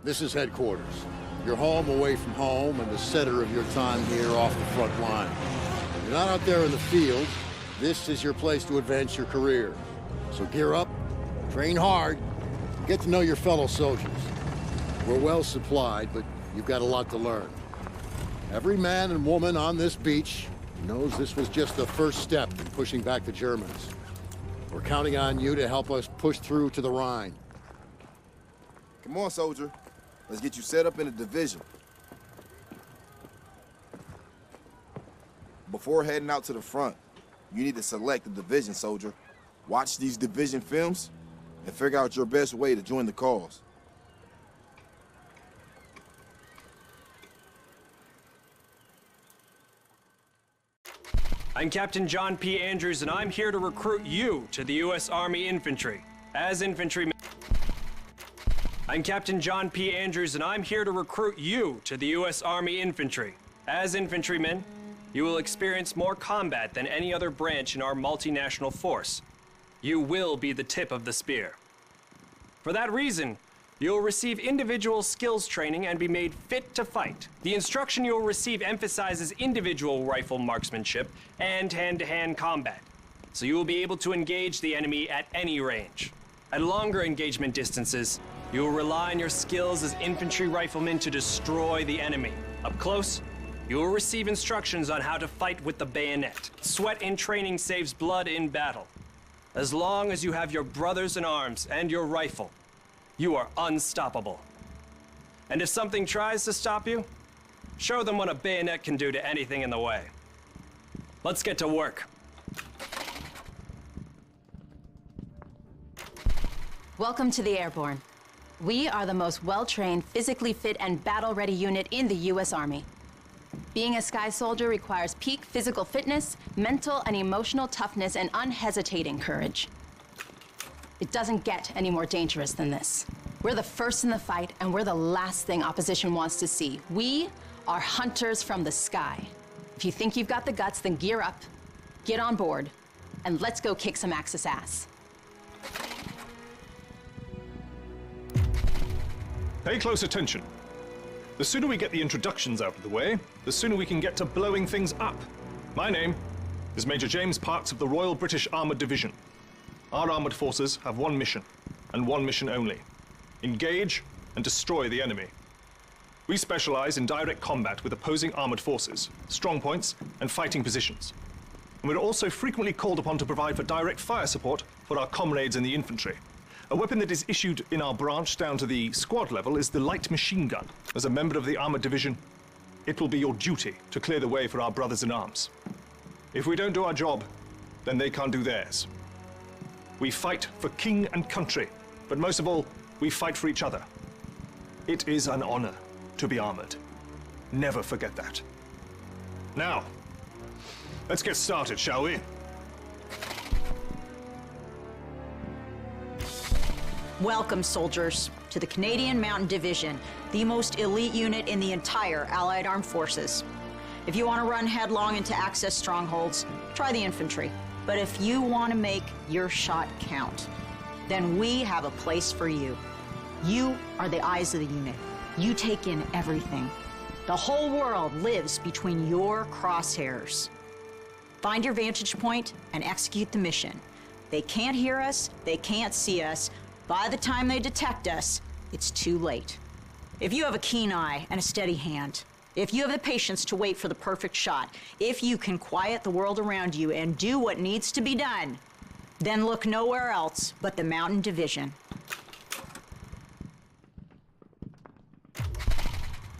This is headquarters. Your home away from home and the center of your time here off the front line. You're not out there in the field. This is your place to advance your career. So gear up, train hard, get to know your fellow soldiers. We're well supplied, but you've got a lot to learn. Every man and woman on this beach knows this was just the first step in pushing back the Germans. We're counting on you to help us push through to the Rhine. Come on, soldier. Let's get you set up in a division. Before heading out to the front, you need to select a division, soldier. Watch these division films and figure out your best way to join the cause. I'm Captain John P. Andrews, and I'm here to recruit you to the U.S. Army Infantry as infantrymen. I'm Captain John P. Andrews, and I'm here to recruit you to the U.S. Army Infantry. As infantrymen, you will experience more combat than any other branch in our multinational force. You will be the tip of the spear. For that reason, you'll receive individual skills training and be made fit to fight. The instruction you'll receive emphasizes individual rifle marksmanship and hand-to-hand combat, so you will be able to engage the enemy at any range. At longer engagement distances, you will rely on your skills as infantry riflemen to destroy the enemy. Up close, you will receive instructions on how to fight with the bayonet. Sweat in training saves blood in battle. As long as you have your brothers in arms and your rifle, you are unstoppable. And if something tries to stop you, show them what a bayonet can do to anything in the way. Let's get to work. Welcome to the Airborne. We are the most well-trained, physically fit, and battle-ready unit in the U.S. Army. Being a Sky Soldier requires peak physical fitness, mental and emotional toughness, and unhesitating courage. It doesn't get any more dangerous than this. We're the first in the fight, and we're the last thing opposition wants to see. We are hunters from the sky. If you think you've got the guts, then gear up, get on board, and let's go kick some Axis ass. Pay close attention. The sooner we get the introductions out of the way, the sooner we can get to blowing things up. My name is Major James Parks of the Royal British Armoured Division. Our armoured forces have one mission, and one mission only. Engage and destroy the enemy. We specialize in direct combat with opposing armoured forces, strong points, and fighting positions. And we're also frequently called upon to provide for direct fire support for our comrades in the infantry. A weapon that is issued in our branch down to the squad level is the light machine gun. As a member of the armoured division, it will be your duty to clear the way for our brothers in arms. If we don't do our job, then they can't do theirs. We fight for king and country, but most of all, we fight for each other. It is an honor to be armored. Never forget that. Now, let's get started, shall we? Welcome, soldiers, to the Canadian Mountain Division, the most elite unit in the entire Allied Armed Forces. If you want to run headlong into Axis strongholds, try the infantry. But if you want to make your shot count, then we have a place for you. You are the eyes of the unit. You take in everything. The whole world lives between your crosshairs. Find your vantage point and execute the mission. They can't hear us, they can't see us. By the time they detect us, it's too late. If you have a keen eye and a steady hand, if you have the patience to wait for the perfect shot, if you can quiet the world around you and do what needs to be done, then look nowhere else but the Mountain Division.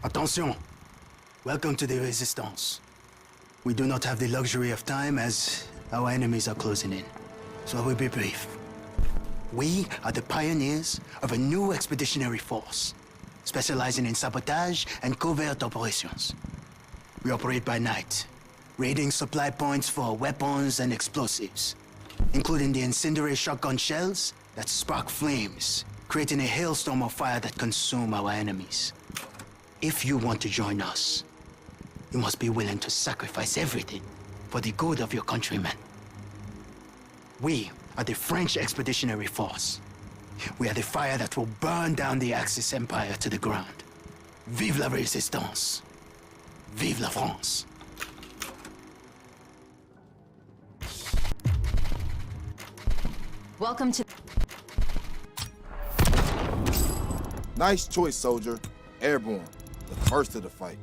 Attention! Welcome to the Resistance. We do not have the luxury of time as our enemies are closing in, so I will be brief. We are the pioneers of a new expeditionary force, specializing in sabotage and covert operations. We operate by night, raiding supply points for weapons and explosives, including the incendiary shotgun shells that spark flames, creating a hailstorm of fire that consume our enemies. If you want to join us, you must be willing to sacrifice everything for the good of your countrymen. We are the French Expeditionary Force. We are the fire that will burn down the Axis Empire to the ground. Vive la résistance. Vive la France. Welcome to... Nice choice, soldier. Airborne. The first of the fight.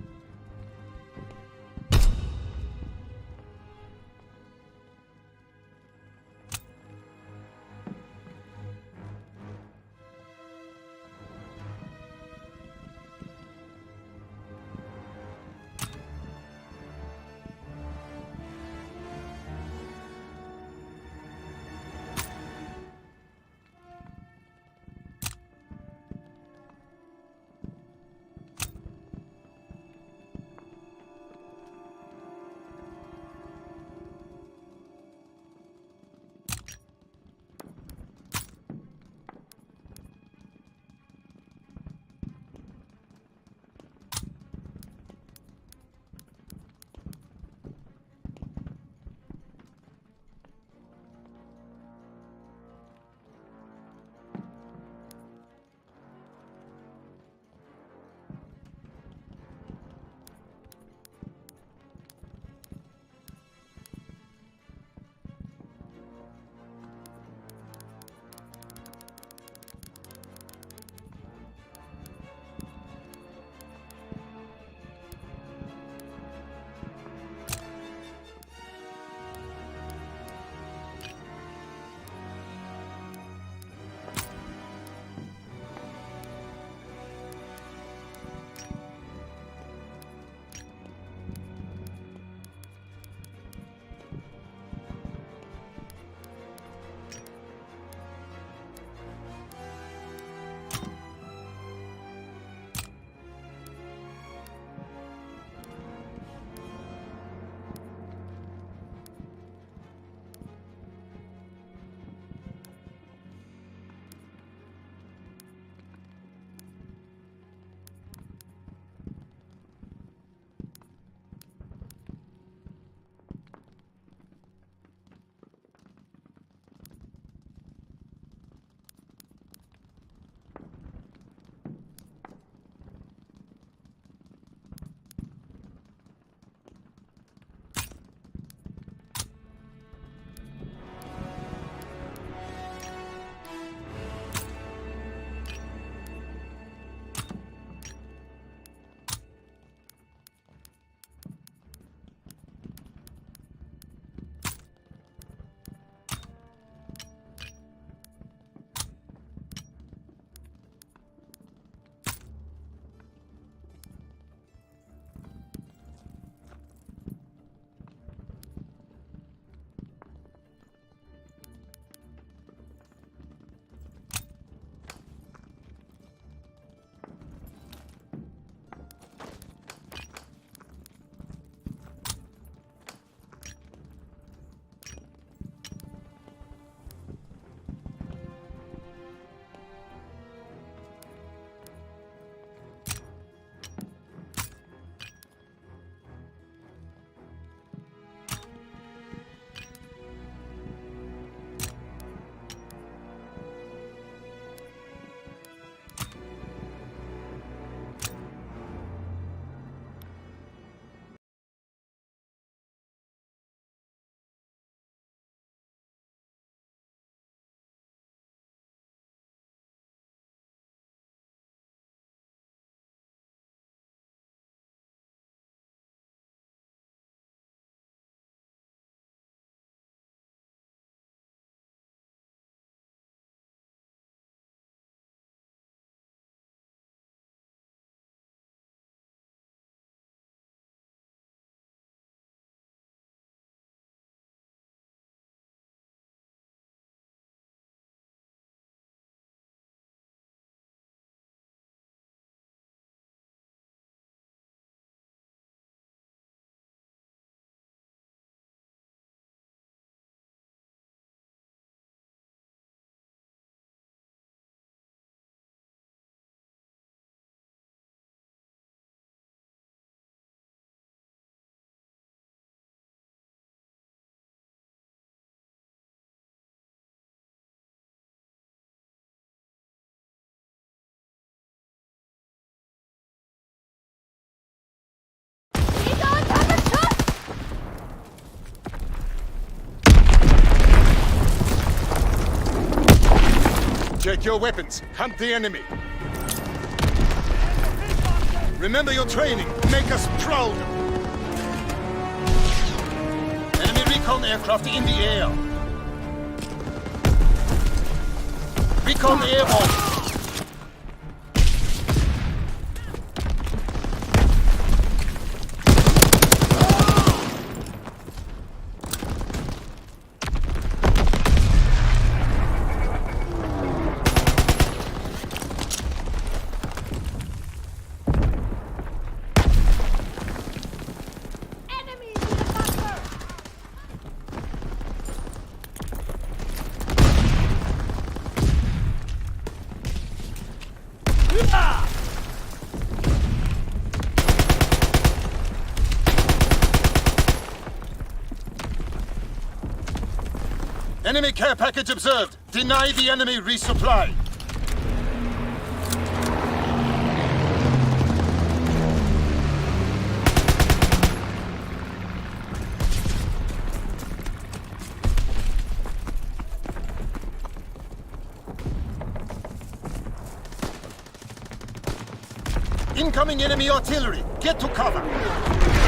Check your weapons. Hunt the enemy. Remember your training. Make us proud. Enemy recon aircraft in the air. Recon airborne. Enemy care package observed. Deny the enemy resupply. Incoming enemy artillery. Get to cover.